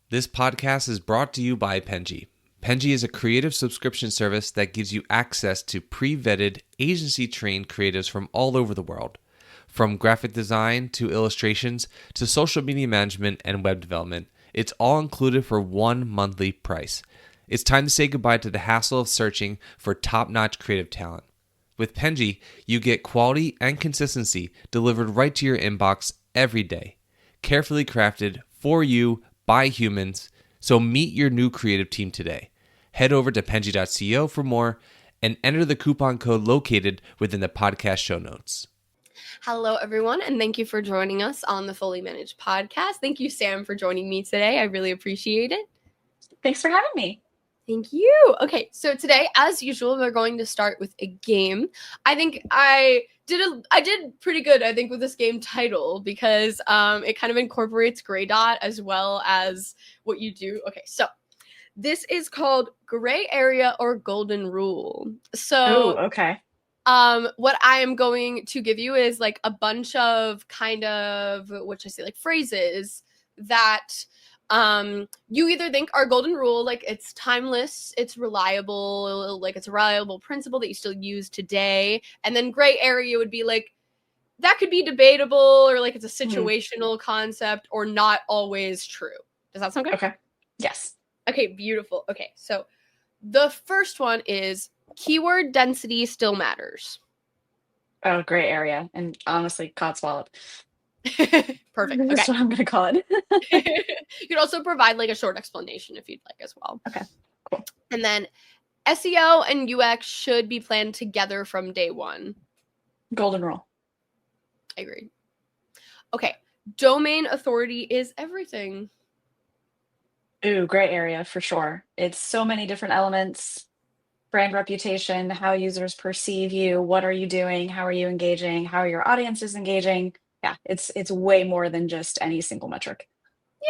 This podcast is brought to you by Penji. Penji is a creative subscription service that gives you access to pre-vetted, agency-trained creatives from all over the world. From graphic design to illustrations to social media management and web development, it's all included for one monthly price. It's time to say goodbye to the hassle of searching for top-notch creative talent. With Penji, you get quality and consistency delivered right to your inbox every day. Carefully crafted for you by humans, so meet your new creative team today. Head over to penji.co for more and enter the coupon code located within the podcast show notes. Hello, everyone, and thank you for joining us on the Fully Managed podcast. Thank you, Sam, for joining me today. I really appreciate it. Thanks for having me. Thank you. Okay, so today, as usual, we're going to start with a game. I think I did pretty good, I think, with this game title because it kind of incorporates Gray Dot as well as what you do. Okay, so this is called Gray Area or Golden Rule. So, okay. What I am going to give you is like a bunch of kind of, what should I say, like phrases that you either think are golden rule, like it's timeless, it's reliable, like it's a reliable principle that you still use today. And then gray area would be like, that could be debatable, or like it's a situational concept, or not always true. Does that sound good? Okay. Yes. Okay, beautiful. Okay, so the first one is keyword density still matters. Oh, gray area. And honestly, codswallop. Perfect. Okay. That's what I'm going to call it. You could also provide like a short explanation if you'd like as well. Okay, cool. And then SEO and UX should be planned together from day one. Golden rule. I agree. Okay. Domain authority is everything. Ooh, gray area for sure. It's so many different elements. Brand reputation, how users perceive you, what are you doing, how are you engaging, how are your audiences engaging? Yeah, it's way more than just any single metric.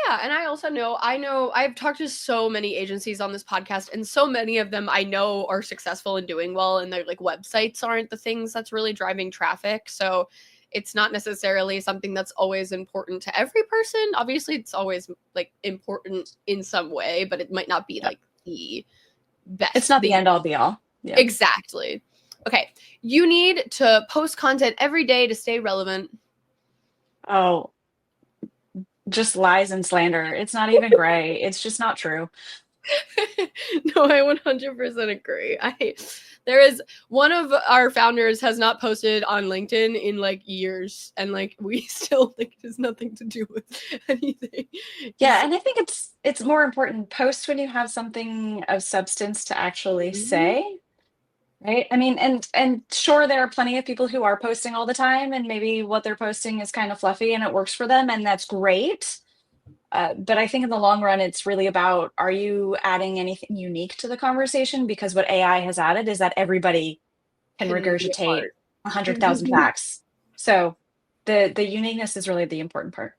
Yeah, and I also know I've talked to so many agencies on this podcast, and so many of them I know are successful and doing well, and their like websites aren't the things that's really driving traffic. So it's not necessarily something that's always important to every person. Obviously, it's always like important in some way, but it might not be like the best. It's not the end all be all. Yeah. Exactly. Okay. You need to post content every day to stay relevant. Oh, just lies and slander. It's not even gray. It's just not true. No, I 100% agree. There is one of our founders has not posted on LinkedIn in like years, and like we still think it has nothing to do with anything. Yeah, and I think it's more important post when you have something of substance to actually say. Right. I mean, and sure, there are plenty of people who are posting all the time, and maybe what they're posting is kind of fluffy and it works for them, and that's great. But I think in the long run, it's really about, are you adding anything unique to the conversation? Because what AI has added is that everybody can regurgitate 100,000 facts. So the uniqueness is really the important part.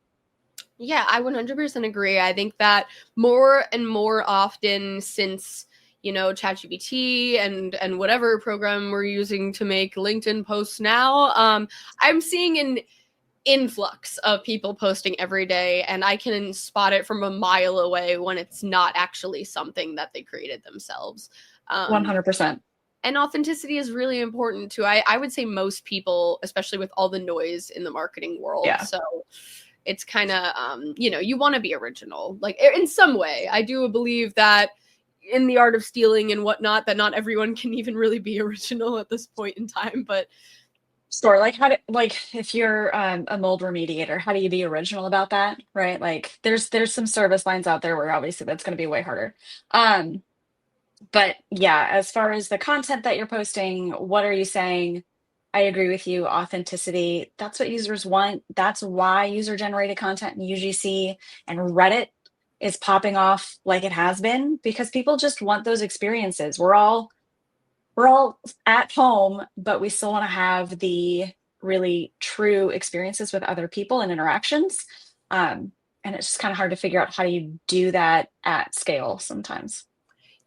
Yeah, I 100% agree. I think that more and more often since ChatGPT and whatever program we're using to make LinkedIn posts now, I'm seeing an influx of people posting every day, and I can spot it from a mile away when it's not actually something that they created themselves. 100%. And authenticity is really important too. I would say most people, especially with all the noise in the marketing world. Yeah. So it's kind of, you want to be original, like in some way. I do believe that in the art of stealing and whatnot, that not everyone can even really be original at this point in time, but sure. Like if you're a mold remediator, how do you be original about that? Right. Like there's some service lines out there where obviously that's going to be way harder. But yeah, as far as the content that you're posting, what are you saying? I agree with you. Authenticity. That's what users want. That's why user generated content in UGC and Reddit is popping off like it has been, because people just want those experiences. We're all at home, but we still want to have the really true experiences with other people and interactions. And it's just kind of hard to figure out how you do that at scale sometimes.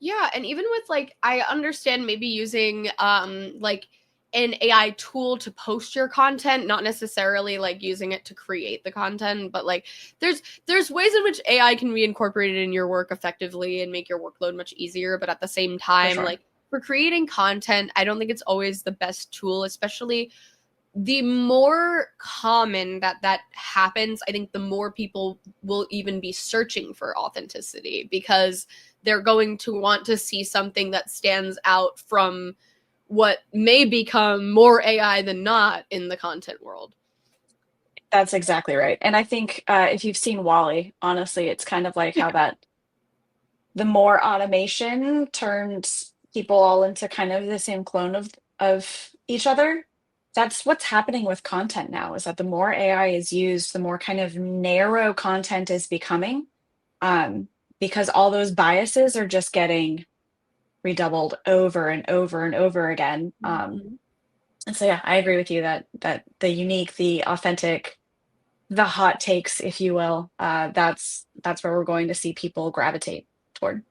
Yeah, and even with like, I understand maybe using like an AI tool to post your content, not necessarily like using it to create the content, but like there's ways in which AI can be incorporated in your work effectively and make your workload much easier. But at the same time, sure. like for creating content, I don't think it's always the best tool, especially the more common that happens, I think the more people will even be searching for authenticity because they're going to want to see something that stands out from what may become more AI than not in the content world. That's exactly right. And I think if you've seen Wally, honestly, it's kind of like how that the more automation turns people all into kind of the same clone of each other. That's what's happening with content now, is that the more AI is used, the more kind of narrow content is becoming, um, because all those biases are just getting redoubled over and over and over again. Mhm. And so, yeah, I agree with you that the unique, the authentic, the hot takes, if you will, that's where we're going to see people gravitate toward.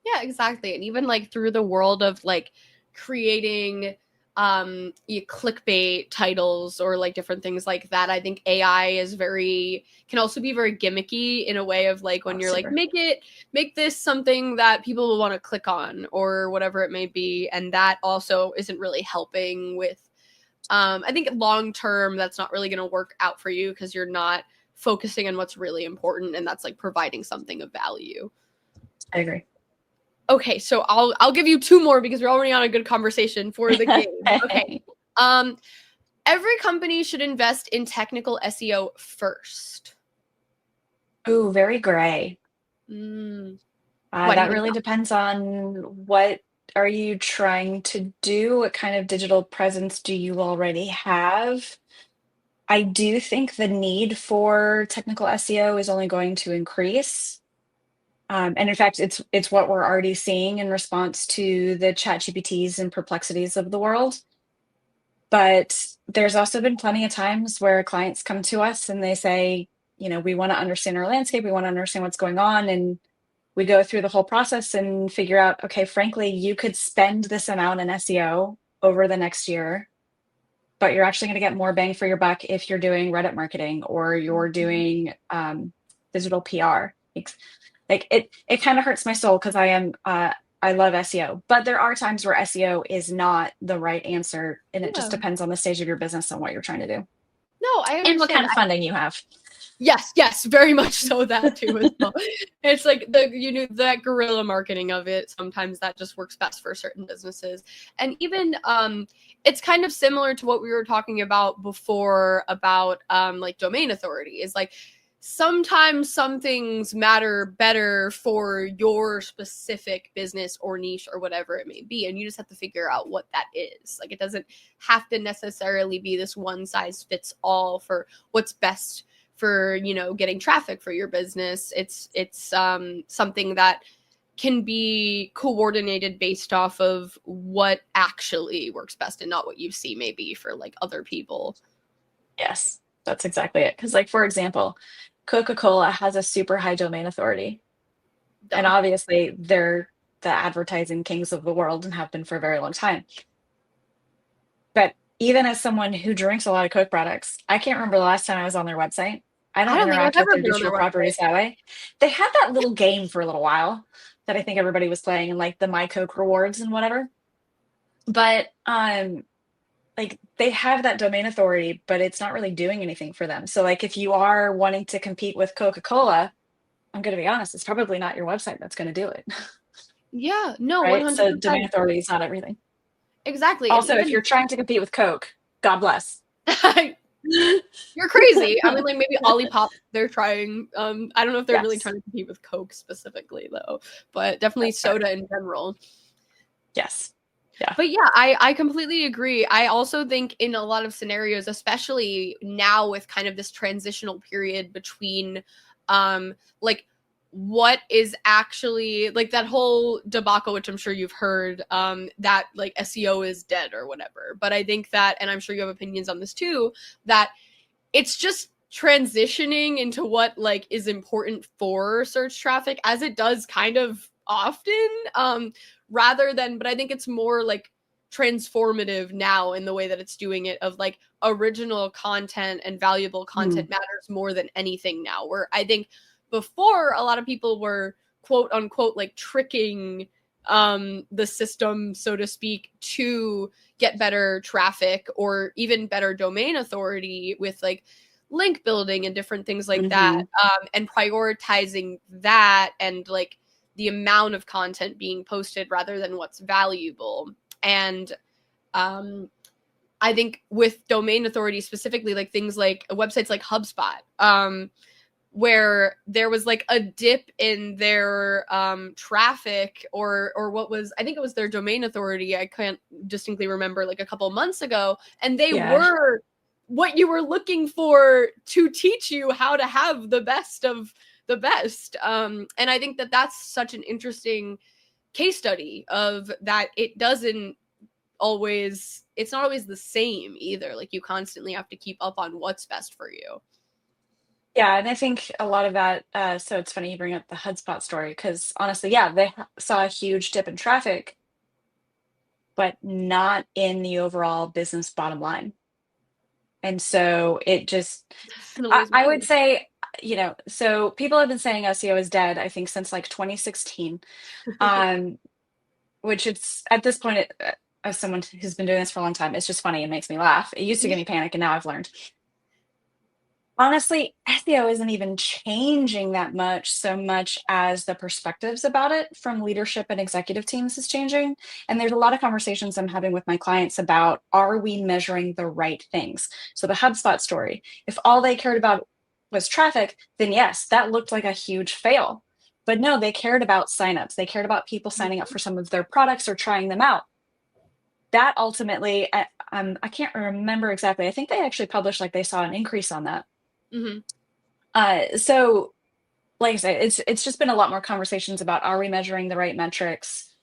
Yeah, exactly. And even like through the world of like creating clickbait titles or like different things like that, I think AI is very can also be very gimmicky in a way of like when Oh, you're like super. make this something that people will want to click on or whatever it may be, and that also isn't really helping with I think long term that's not really going to work out for you because you're not focusing on what's really important, and that's like providing something of value. I agree. Okay, so I'll give you two more because we're already on a good conversation for the game. Okay. Um every company should invest in technical SEO first. Ooh, very gray. Mm, why do you That think really that? depends on what are you trying to do? What kind of digital presence do you already have? I do think the need for technical SEO is only going to increase. And in fact, it's what we're already seeing in response to the ChatGPTs and perplexities of the world. But there's also been plenty of times where clients come to us and they say, we want to understand our landscape, we want to understand what's going on, and we go through the whole process and figure out, okay, frankly, you could spend this amount in SEO over the next year, but you're actually going to get more bang for your buck if you're doing Reddit marketing or you're Mhm. doing digital PR. Like it kind of hurts my soul because I love SEO, but there are times where SEO is not the right answer, and it just Yeah. depends on the stage of your business and what you're trying to do No, I and what kind understand. of funding you have. Yes, very much so that too as well. It's like that guerrilla marketing of it. Sometimes that just works best for certain businesses. And even it's kind of similar to what we were talking about before about like domain authority. Is like sometimes some things matter better for your specific business or niche or whatever it may be, and you just have to figure out what that is. Like it doesn't have to necessarily be this one size fits all for what's best for getting traffic for your business. It's something that can be coordinated based off of what actually works best and not what you see maybe for like other people. Yes, that's exactly it. Because, like, for example, Coca-Cola has a super high domain authority, and Duh. obviously they're the advertising kings of the world and have been for a very long time. But even as someone who drinks a lot of Coke products, I can't remember the last time I was on their website. I I don't don't think I've interact with ever their been on their digital website. properties that way. They had that little game for a little while that I think everybody was playing, and like the My Coke rewards and whatever. But like they have that domain authority, but it's not really doing anything for them. So like if you are wanting to compete with Coca-Cola, I'm going to be honest, it's probably not your website that's going to do it, Yeah, no, right? So domain 100%. authority is not everything. Exactly. And Also, if even you're trying to compete with Coke, God bless. you're crazy. I mean, like maybe Olipop, they're trying. I don't know if they're really Yes, trying to compete with Coke specifically though, but definitely that's fair. soda in general. Yes. Yeah. But yeah, I completely agree. I also think in a lot of scenarios, especially now with kind of this transitional period between like what is actually like that whole debacle, which I'm sure you've heard, that like SEO is dead or whatever. But I think that, and I'm sure you have opinions on this too, that it's just transitioning into what like is important for search traffic as it does kind of often, rather than, but I think it's more like transformative now in the way that it's doing it, of like original content and valuable content matters more than anything now. Where I think before, a lot of people were quote unquote like tricking the system, so to speak, to get better traffic or even better domain authority with like link building and different things like that, and prioritizing that and like the amount of content being posted rather than what's valuable. And I think with domain authority specifically, like things like websites like HubSpot, where there was like a dip in their traffic or what was, I think it was their domain authority, I can't distinctly remember, like a couple months ago, and they were what you were looking for to teach you how to have the best of the best. And I think that that's such an interesting case study of that. It's not always the same either. Like you constantly have to keep up on what's best for you. Yeah, and I think a lot of that, so it's funny you bring up the HubSpot story, because honestly, yeah, they saw a huge dip in traffic, but not in the overall business bottom line. And so it just, I would say, so people have been saying SEO is dead, I think, since like 2016, which it's at this point, as someone who's been doing this for a long time, it's just funny. It makes me laugh. It used to give me panic, and now I've learned. Honestly, SEO isn't even changing that much, so much as the perspectives about it from leadership and executive teams is changing. And there's a lot of conversations I'm having with my clients about, are we measuring the right things? So the HubSpot story, if all they cared about was traffic, then yes, that looked like a huge fail. But no, they cared about signups. They cared about people signing up for some of their products or trying them out. That ultimately, I can't remember exactly. I think they actually published like they saw an increase on that. So like I said, it's just been a lot more conversations about, are we measuring the right metrics?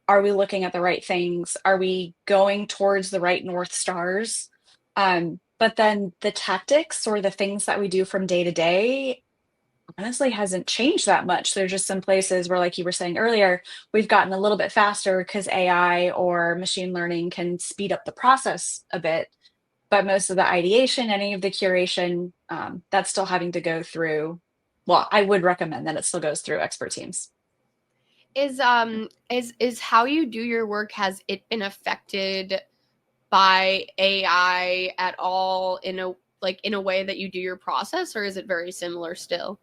Are we looking at the right things? Are we going towards the right North Stars? But then the tactics or the things that we do from day to day honestly hasn't changed that much. There's just some places where, like you were saying earlier, we've gotten a little bit faster because AI or machine learning can speed up the process a bit. But most of the ideation, any of the curation, that's still having to go through. Well, I would recommend that it still goes through expert teams. Is how you do your work, has it been affected by AI at all in a way that you do your process, or is it very similar still?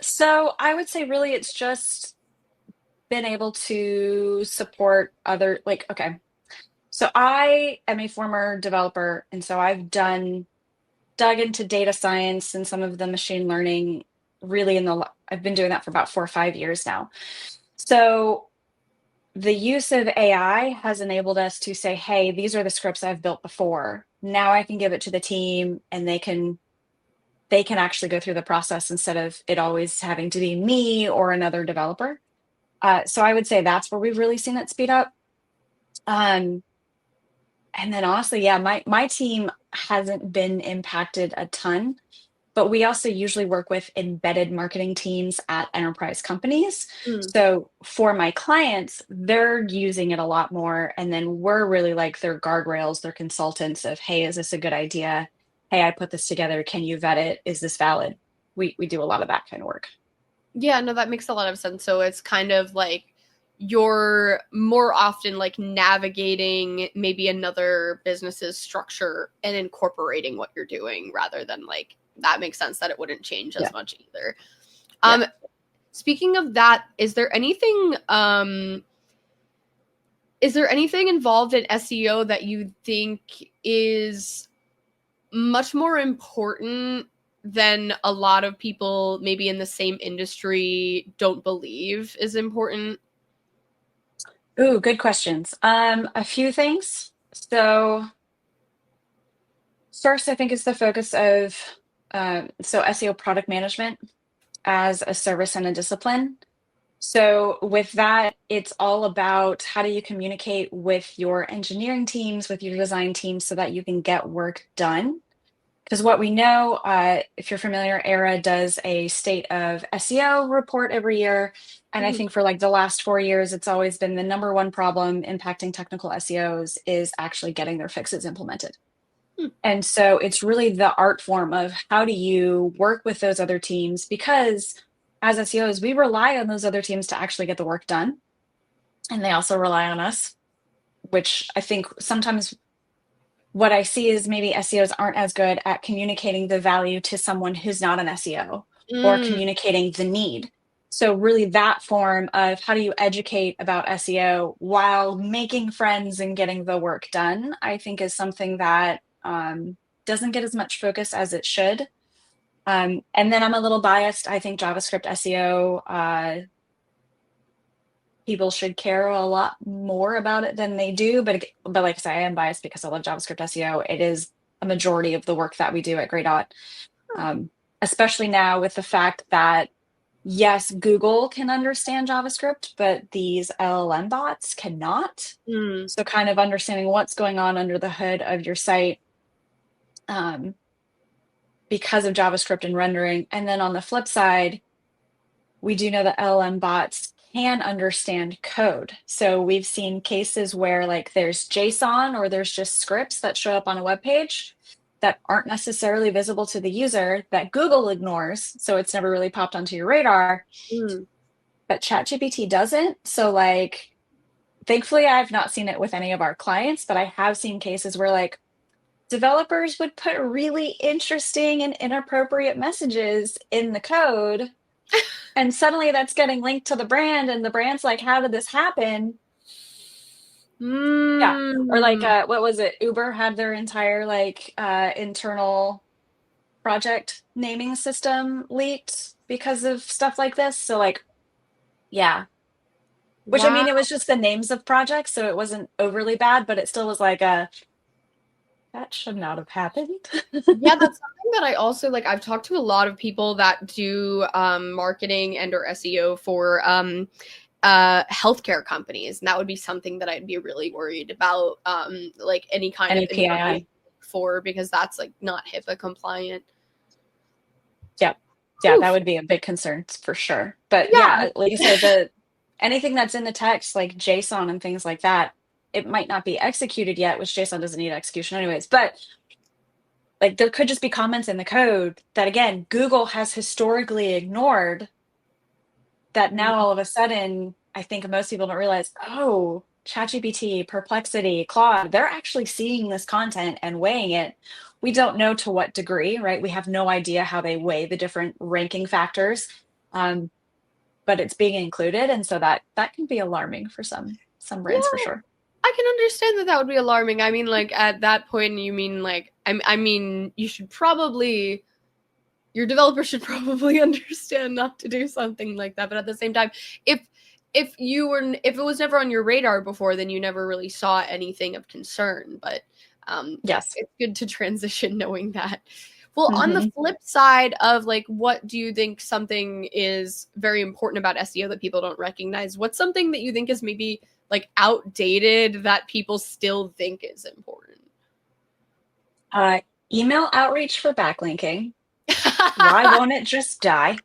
So I would say really it's just been able to support other, like, okay. So I am a former developer, and so I've dug into data science and some of the machine learning really I've been doing that for about 4 or 5 years now. So the use of AI has enabled us to say, hey, these are the scripts I've built before. Now I can give it to the team and they can actually go through the process instead of it always having to be me or another developer. So I would say that's where we've really seen it speed up. And then honestly, yeah, my team hasn't been impacted a ton, but we also usually work with embedded marketing teams at enterprise companies. So for my clients, they're using it a lot more. And then we're really like their guardrails, their consultants of, hey, is this a good idea? Hey, I put this together. Can you vet it? Is this valid? We do a lot of that kind of work. Yeah, no, that makes a lot of sense. So it's kind of like you're more often like navigating maybe another business's structure and incorporating what you're doing, rather than like, that makes sense that it wouldn't change as much either. Speaking of that, is there anything involved in SEO that you think is much more important than a lot of people maybe in the same industry don't believe is important? Ooh, good questions. A few things. So first, I think it's the focus of so SEO product management as a service and a discipline. So with that, it's all about how do you communicate with your engineering teams, with your design teams, so that you can get work done. Because what we know, if you're familiar, ERA does a state of SEO report every year. And I Mhm. think for like the last 4 years, it's always been the number one problem impacting technical SEOs is actually getting their fixes implemented. Hmm. And so it's really the art form of how do you work with those other teams? Because as SEOs, we rely on those other teams to actually get the work done. And they also rely on us, which I think sometimes what I see is maybe SEOs aren't as good at communicating the value to someone who's not an SEO or Mm. communicating the need. So, really, that form of how do you educate about SEO while making friends and getting the work done, I think is something that doesn't get as much focus as it should. And then I'm a little biased. I think JavaScript SEO, people should care a lot more about it than they do. But like I say, I am biased because I love JavaScript SEO. It is a majority of the work that we do at Greydot, um, especially now with the fact that yes, Google can understand JavaScript, but these LLM bots cannot. Mm. So kind of understanding what's going on under the hood of your site um, because of JavaScript and rendering. And then on the flip side, we do know that LLM bots can understand code. So we've seen cases where like there's JSON or there's just scripts that show up on a web page that aren't necessarily visible to the user that Google ignores. So it's never really popped onto your radar, Mm. but ChatGPT doesn't. So like, thankfully, I've not seen it with any of our clients, but I have seen cases where like developers would put really interesting and inappropriate messages in the code and suddenly that's getting linked to the brand and the brand's like, how did this happen? Yeah. Or like Mm. what was it, Uber had their entire like internal project naming system leaked because of stuff like this. So like, yeah, which I Wow. mean it was just the names of projects, so it wasn't overly bad, but it still was like a that should not have happened. Yeah, that's something that I also like. I've talked to a lot of people that do marketing and or SEO for healthcare companies, and that would be something that I'd be really worried about, like any kind of Any information PII. for, because that's like not HIPAA compliant. Yeah. Yeah, that Oof. would be a big concern for sure. But Yeah. yeah, like I said, the anything that's in the text, like JSON and things like that, it might not be executed yet, which JSON doesn't need execution anyways. But like there could just be comments in the code that again, Google has historically ignored that now all of a sudden, I think most people don't realize, oh, ChatGPT, Perplexity, Claude, they're actually seeing this content and weighing it. We don't know to what degree, right? We have no idea how they weigh the different ranking factors, um, but it's being included, and so that can be alarming for some brands for Yeah, sure. I can understand that that would be alarming. I mean, like at that point, you mean like I mean, you should probably your developer should probably understand not to do something like that. But at the same time, if if it was never on your radar before, then you never really saw anything of concern. But Yes. it's good to transition knowing that. Well, on the Hmm. flip side of like, what do you think something is very important about SEO that people don't recognize? What's something that you think is maybe like outdated that people still think is important? Uh, Email outreach for backlinking. Why won't it just die?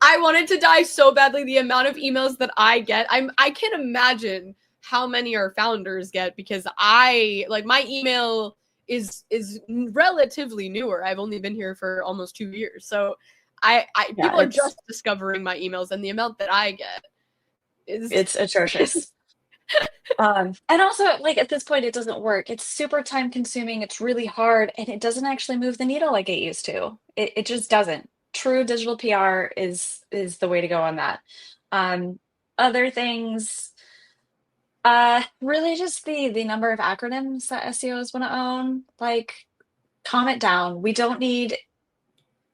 I wanted to die so badly. The amount of emails that I get, I can't imagine how many our founders get, because I like my email is relatively newer. I've only been here for almost 2 years, so I Yeah, people are just discovering my emails, and the amount that I get is it's atrocious. And also, like at this point, it doesn't work. It's super time consuming. It's really hard, and it doesn't actually move the needle like it used to. It just doesn't. True digital PR is the way to go on that. Um, Other things, really just the number of acronyms that SEOs want to own. Like, calm it down. We don't need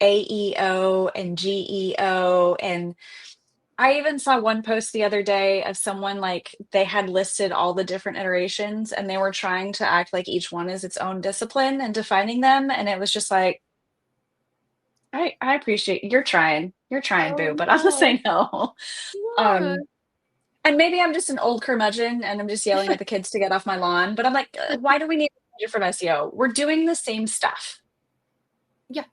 AEO and GEO and I even saw one post the other day of someone like they had listed all the different iterations and they were trying to act like each one is its own discipline and defining them. And it was just like, I appreciate you're trying. You're trying, oh boo, but I'm gonna no, say no. no. Um, and maybe I'm just an old curmudgeon and I'm just yelling at the kids to get off my lawn, but I'm like, why do we need a from SEO? We're doing the same stuff. Yeah.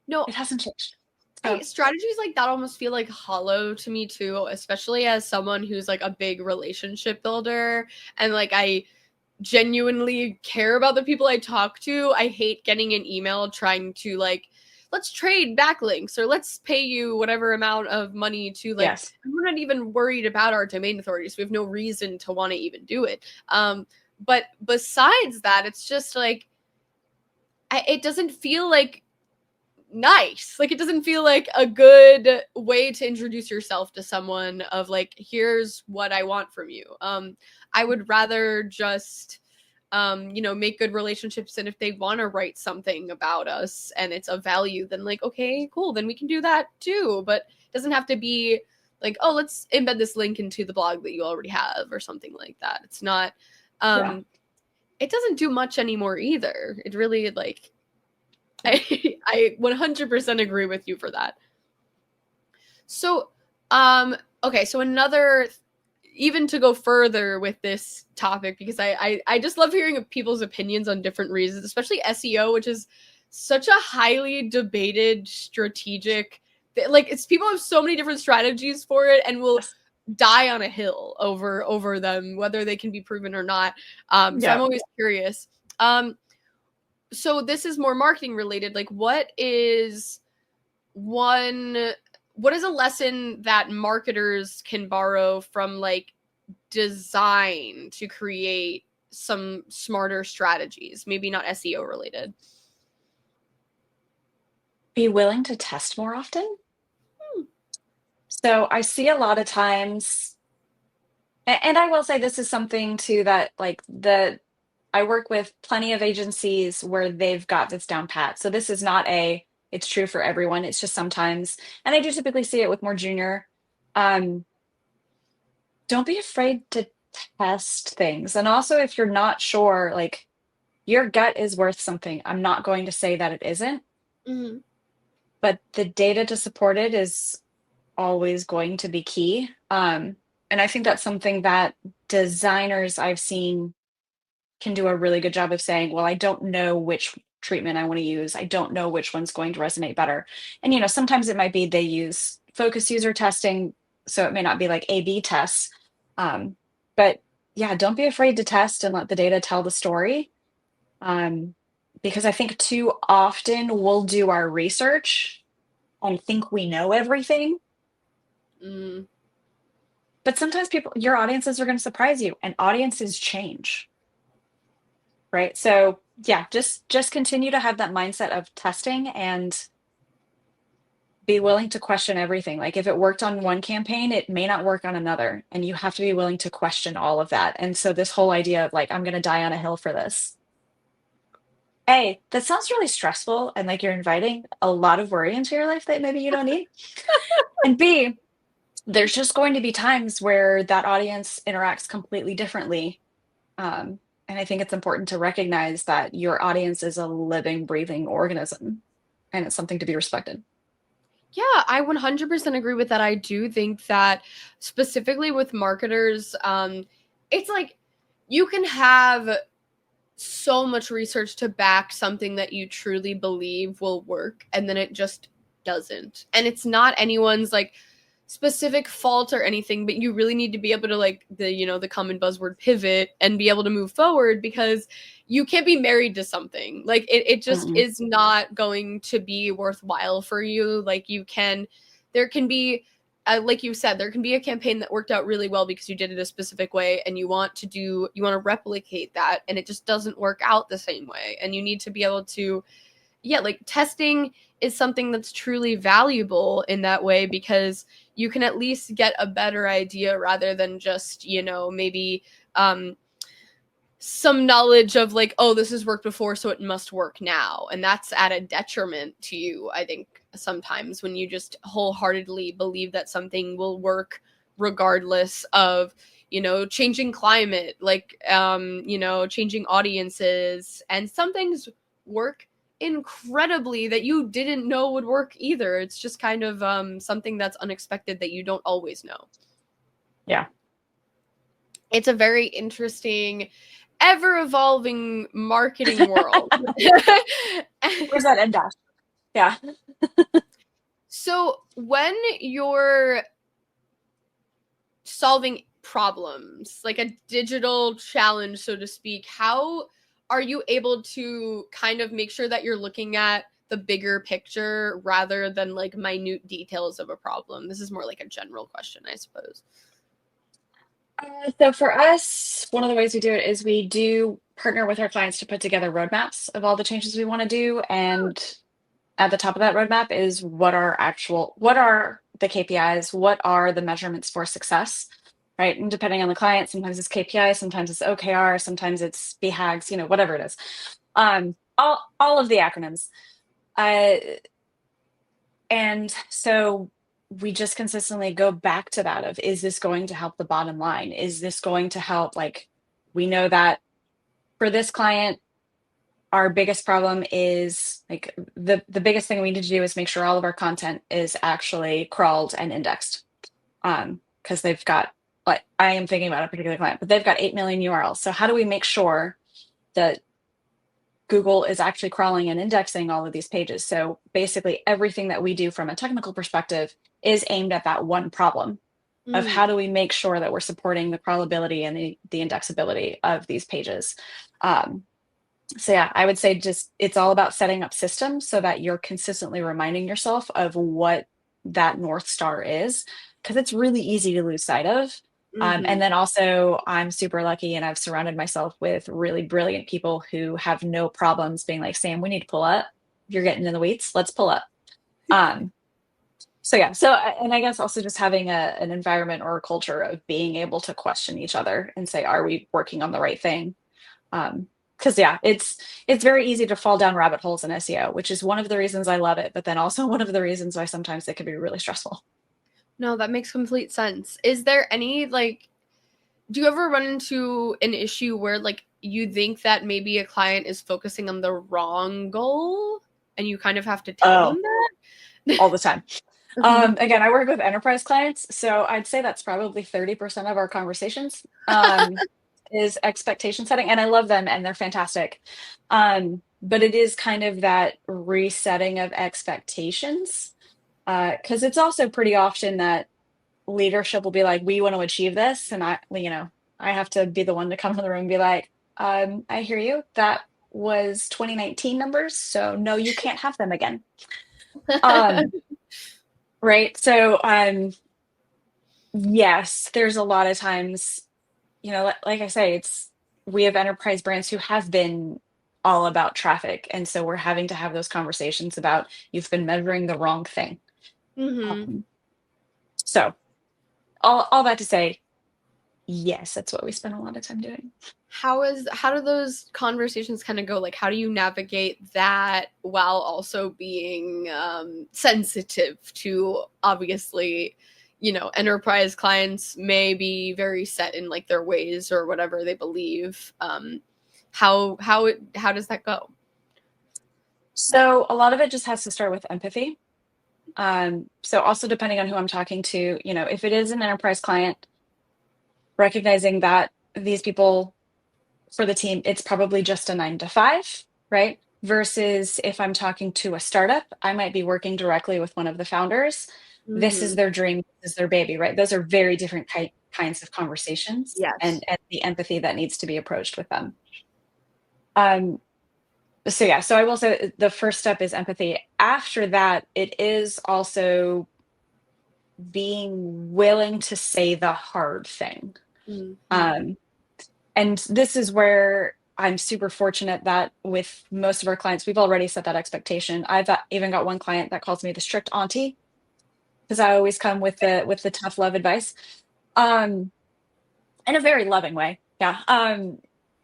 No, It hasn't changed. So strategies like that almost feel like hollow to me too, especially as someone who's like a big relationship builder, and like I genuinely care about the people I talk to. I hate getting an email trying to like, let's trade backlinks or let's pay you whatever amount of money to like, yes. we're not even worried about our domain authorities. We have no reason to want to even do it. But besides that, it's just like, it doesn't feel like nice. Like, it doesn't feel like a good way to introduce yourself to someone of like, here's what I want from you. I would rather just make good relationships, and if they want to write something about us and it's of value, then like, okay, cool, then we can do that too. But it doesn't have to be like, oh, let's embed this link into the blog that you already have or something like that. It's not Yeah. it doesn't do much anymore either. It really like I 100% agree with you for that. So, okay, so another, even to go further with this topic, because I just love hearing people's opinions on different reasons, especially SEO, which is such a highly debated strategic, like, it's, people have so many different strategies for it and will Yes. die on a hill over them, whether they can be proven or not. So I'm Yeah. always curious. So this is more marketing related. Like, one what is a lesson that marketers can borrow from like design to create some smarter strategies, maybe not SEO related? Be willing to test more often. Hmm. So I see a lot of times, and I will say this is something too that like the I work with plenty of agencies where they've got this down pat. So this is not a it's true for everyone. It's just sometimes, and I do typically see it with more junior. Um, don't be afraid to test things. And also if you're not sure, like your gut is worth something. I'm not going to say that it isn't, Mm-hmm. but the data to support it is always going to be key. And I think that's something that designers I've seen can do a really good job of saying, well, I don't know which treatment I want to use. I don't know which one's going to resonate better. And, sometimes it might be they use focus user testing. So it may not be like A B tests. But yeah, don't be afraid to test and let the data tell the story. Um, because I think too often we'll do our research and think we know everything. Mm. But sometimes your audiences are going to surprise you, and audiences change. Right. So yeah, just continue to have that mindset of testing and be willing to question everything. Like if it worked on one campaign, it may not work on another. And you have to be willing to question all of that. And so this whole idea of like, I'm gonna die on a hill for this. A, that sounds really stressful and like you're inviting a lot of worry into your life that maybe you don't need. And B, there's just going to be times where that audience interacts completely differently. And I think it's important to recognize that your audience is a living, breathing organism, and it's something to be respected. Yeah, I 100% agree with that. I do think that specifically with marketers, it's like you can have so much research to back something that you truly believe will work, and then it just doesn't. And it's not anyone's like specific fault or anything, but you really need to be able to like the common buzzword pivot and be able to move forward, because you can't be married to something. Like it just Mm-mm. is not going to be worthwhile for you. Like there can be like you said, there can be a campaign that worked out really well because you did it a specific way, and you want to replicate that, and it just doesn't work out the same way. And you need to be able to, yeah, like testing is something that's truly valuable in that way, because you can at least get a better idea rather than just, maybe some knowledge of like, oh, this has worked before, so it must work now. And that's at a detriment to you, I think, sometimes, when you just wholeheartedly believe that something will work regardless of, changing climate, like, changing audiences. And some things work incredibly that you didn't know would work either. It's just kind of something that's unexpected that you don't always know. Yeah. It's a very interesting ever evolving marketing world. Where's that end dash? Yeah. So when you're solving problems, like a digital challenge, so to speak, how are you able to kind of make sure that you're looking at the bigger picture rather than like minute details of a problem? This is more like a general question, I suppose. So for us, one of the ways we do it is we do partner with our clients to put together roadmaps of all the changes we want to do. And at the top of that roadmap is what are the KPIs, what are the measurements for success, right? And depending on the client, sometimes it's KPI, sometimes it's OKR, sometimes it's BHAGs, whatever it is. All of the acronyms. And so we just consistently go back to that of, is this going to help the bottom line? Is this going to help? Like, we know that for this client, our biggest problem is like the biggest thing we need to do is make sure all of our content is actually crawled and indexed. Because they've got, like, I am thinking about a particular client, but they've got 8 million URLs. So how do we make sure that Google is actually crawling and indexing all of these pages? So basically everything that we do from a technical perspective is aimed at that one problem of how do we make sure that we're supporting the crawlability and the indexability of these pages. So yeah, I would say just it's all about setting up systems so that you're consistently reminding yourself of what that North Star is, because it's really easy to lose sight of. And then also, I'm super lucky and I've surrounded myself with really brilliant people who have no problems being like, Sam, we need to pull up. You're getting in the weeds. Let's pull up. So yeah, and I guess also just having an environment or a culture of being able to question each other and say, are we working on the right thing? Because yeah, it's very easy to fall down rabbit holes in SEO, which is one of the reasons I love it, but then also one of the reasons why sometimes it can be really stressful. No, that makes complete sense. Is there any like, do you ever run into an issue where like you think that maybe a client is focusing on the wrong goal and you kind of have to tell them that? All the time. Again, I work with enterprise clients, so I'd say that's probably 30% of our conversations. Is expectation setting, and I love them and they're fantastic. But it is kind of that resetting of expectations, because it's also pretty often that leadership will be like, we want to achieve this, and I have to be the one to come in the room and be like, I hear you, that was 2019 numbers, so no, you can't have them again. Right, so yes, there's a lot of times, like I say, we have enterprise brands who have been all about traffic. And so we're having to have those conversations about, you've been measuring the wrong thing. So all that to say, yes, that's what we spend a lot of time doing. How do those conversations kind of go? Like, how do you navigate that while also being sensitive to, obviously, enterprise clients may be very set in like their ways or whatever they believe. How does that go? So a lot of it just has to start with empathy. So also depending on who I'm talking to, if it is an enterprise client, recognizing that these people for the team, it's probably just a 9 to 5, right? Versus if I'm talking to a startup, I might be working directly with one of the founders. This is their dream, this is their baby, right? Those are very different kinds of conversations. Yes. And the empathy that needs to be approached with them. So I will say the first step is empathy. After that, it is also being willing to say the hard thing. And this is where I'm super fortunate that with most of our clients, we've already set that expectation. I've even got one client that calls me the strict auntie, because I always come with the tough love advice, in a very loving way. Yeah.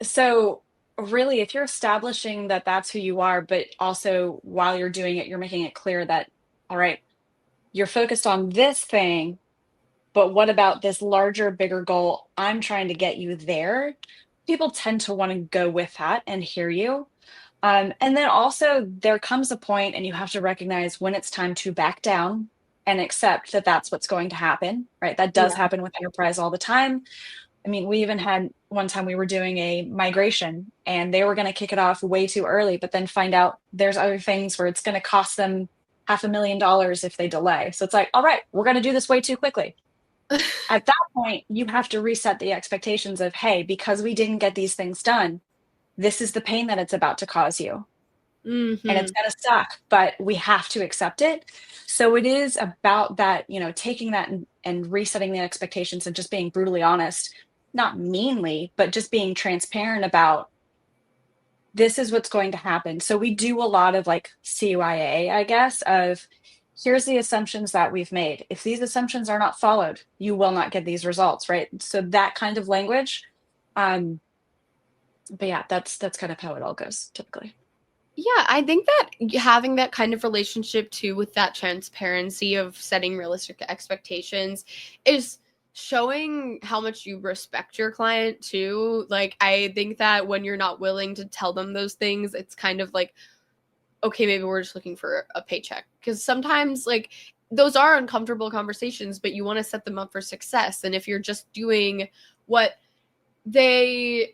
So really, if you're establishing that that's who you are, but also while you're doing it, you're making it clear that, all right, you're focused on this thing, but what about this larger, bigger goal? I'm trying to get you there. People tend to want to go with that and hear you. And then also there comes a point, and you have to recognize when it's time to back down and accept that that's what's going to happen, right? That does happen with enterprise all the time. I mean, we even had one time we were doing a migration and they were going to kick it off way too early, but then find out there's other things where it's going to cost them $500,000 if they delay. So it's like, all right, we're going to do this way too quickly. At that point, you have to reset the expectations of, hey, because we didn't get these things done, this is the pain that it's about to cause you. And it's Mm-hmm. going to suck, but we have to accept it. So it is about that, taking that and resetting the expectations and just being brutally honest, not meanly, but just being transparent about this is what's going to happen. So we do a lot of like CYA, I guess, of here's the assumptions that we've made. If these assumptions are not followed, you will not get these results, right? So that kind of language. But yeah, that's kind of how it all goes typically. Yeah, I think that having that kind of relationship too, with that transparency of setting realistic expectations, is showing how much you respect your client too. Like, I think that when you're not willing to tell them those things, it's kind of like, okay, maybe we're just looking for a paycheck. Because sometimes, like, those are uncomfortable conversations, but you want to set them up for success. And if you're just doing what they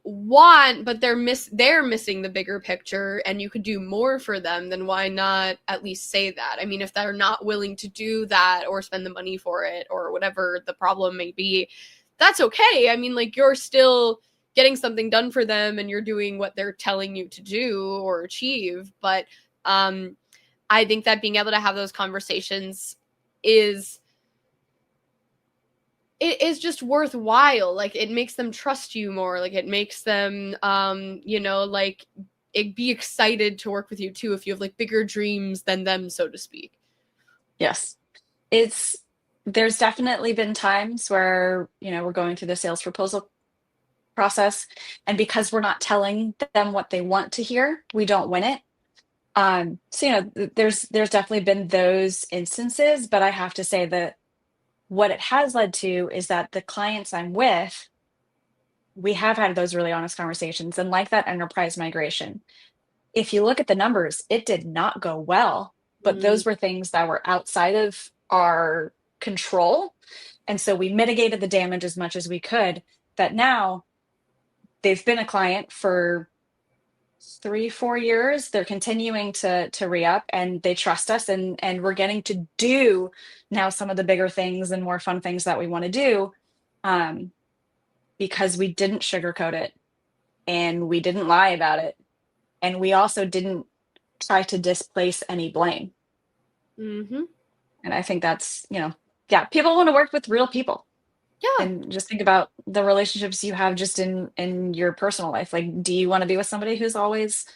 want, but they're missing the bigger picture, and you could do more for them, then why not at least say that? I mean, if they're not willing to do that or spend the money for it or whatever the problem may be, that's okay. I mean, like, you're still getting something done for them and you're doing what they're telling you to do or achieve. But I think that being able to have those conversations is it is just worthwhile. Like, it makes them trust you more. Like, it makes them like be excited to work with you too, if you have like bigger dreams than them, so to speak. Yes. There's definitely been times where, we're going through the sales proposal process, and because we're not telling them what they want to hear, we don't win it. So, there's definitely been those instances, but I have to say that what it has led to is that the clients I'm with, we have had those really honest conversations. And like that enterprise migration, if you look at the numbers, it did not go well, but Mm. those were things that were outside of our control. And so we mitigated the damage as much as we could. That now they've been a client for 3-4 years. They're continuing to re-up, and they trust us, and we're getting to do now some of the bigger things and more fun things that we want to do, because we didn't sugarcoat it and we didn't lie about it, and we also didn't try to displace any blame. Mm-hmm. And I think that's, yeah, people want to work with real people. Yeah. And just think about the relationships you have just in your personal life. Like, do you want to be with somebody who's always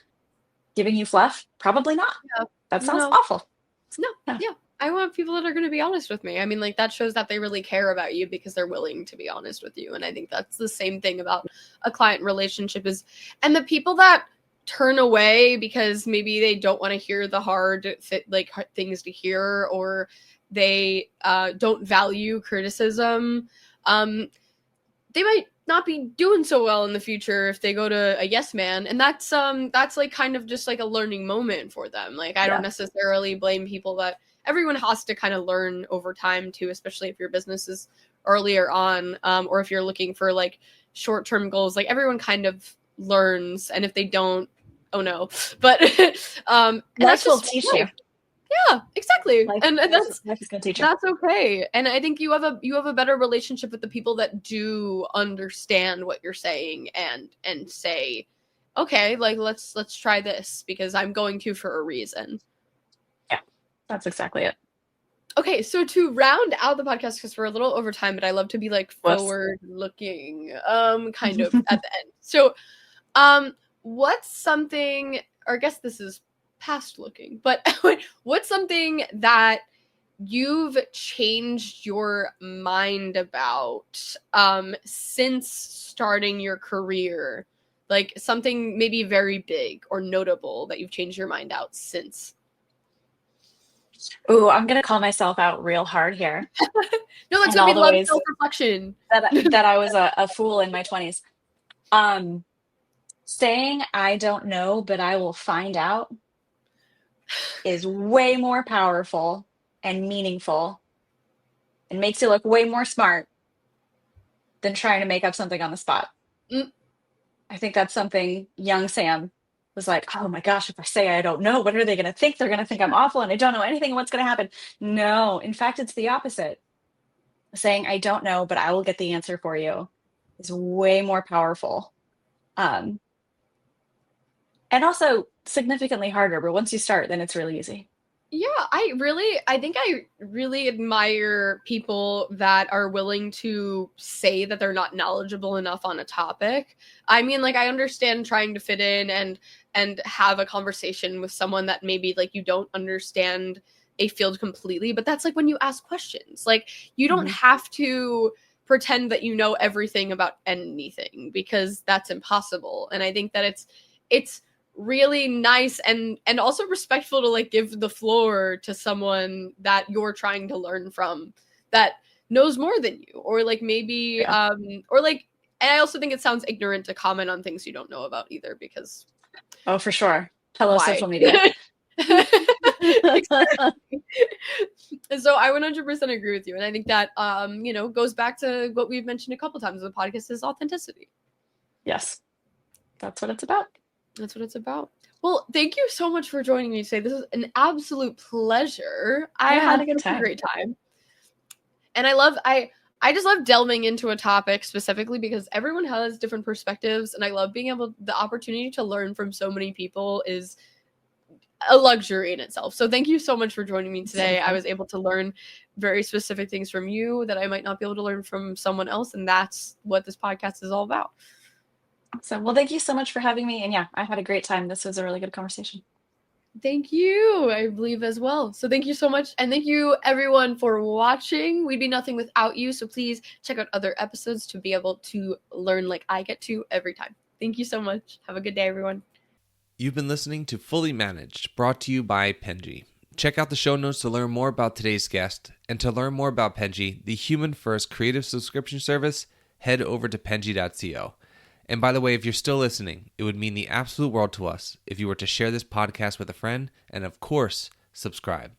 giving you fluff? Probably not. Yeah. That sounds No. awful. No. Yeah. Yeah. I want people that are going to be honest with me. I mean, like, that shows that they really care about you because they're willing to be honest with you. And I think that's the same thing about a client relationship is, and the people that turn away because maybe they don't want to hear the hard things to hear, or they don't value criticism. They might not be doing so well in the future if they go to a yes man, and that's like kind of just like a learning moment for them. Like, I don't Yeah. necessarily blame people. That everyone has to kind of learn over time too, especially if your business is earlier on, or if you're looking for like short-term goals. Like, everyone kind of learns, and if they don't, oh no. But and that's Life will just teach life. you. Yeah, exactly. Life, And life, life is going to teach you. that's okay. And I think you have a better relationship with the people that do understand what you're saying and say, okay, like, let's try this because I'm going to for a reason. Yeah, that's exactly it. Okay, so to round out the podcast, because we're a little over time, but I love to be like Whoops. forward looking, kind of at the end. So, what's something, or I guess this is past looking, but what's something that you've changed your mind about since starting your career? Like, something maybe very big or notable that you've changed your mind out since. Ooh, I'm going to call myself out real hard here. No, that's And what we all the love, ways self-reflection. that I was a fool in my 20s. Saying I don't know, but I will find out is way more powerful and meaningful and makes you look way more smart than trying to make up something on the spot. Mm, I think that's something young Sam was like, oh my gosh, if I say I don't know, what are they going to think? They're going to think I'm awful and I don't know anything. What's going to happen? No, in fact, it's the opposite. Saying I don't know, but I will get the answer for you is way more powerful. Um, and also significantly harder, but once you start, then it's really easy. Yeah, I think I really admire people that are willing to say that they're not knowledgeable enough on a topic. I mean, like, I understand trying to fit in and have a conversation with someone that maybe like you don't understand a field completely, but that's like when you ask questions. Like, you don't have to pretend that you know everything about anything because that's impossible. And I think that it's really nice and also respectful to like give the floor to someone that you're trying to learn from that knows more than you, or like maybe or like, and I also think it sounds ignorant to comment on things you don't know about either, because Oh, for sure. Hello, why? social media. Exactly. So I 100% agree with you, and I think that goes back to what we've mentioned a couple times on the podcast, is authenticity. Yes, that's what it's about. That's what it's about. Well, thank you so much for joining me today. This is an absolute pleasure. I had a great time. And I just love delving into a topic specifically because everyone has different perspectives, and I love being the opportunity to learn from so many people is a luxury in itself. So thank you so much for joining me today. I was able to learn very specific things from you that I might not be able to learn from someone else, and that's what this podcast is all about. So, well, thank you so much for having me. And yeah, I had a great time. This was a really good conversation. Thank you. I believe as well. So thank you so much. And thank you everyone for watching. We'd be nothing without you. So please check out other episodes to be able to learn like I get to every time. Thank you so much. Have a good day, everyone. You've been listening to Fully Managed, brought to you by Penji. Check out the show notes to learn more about today's guest. And to learn more about Penji, the human-first creative subscription service, head over to penji.co. And by the way, if you're still listening, it would mean the absolute world to us if you were to share this podcast with a friend and, of course, subscribe.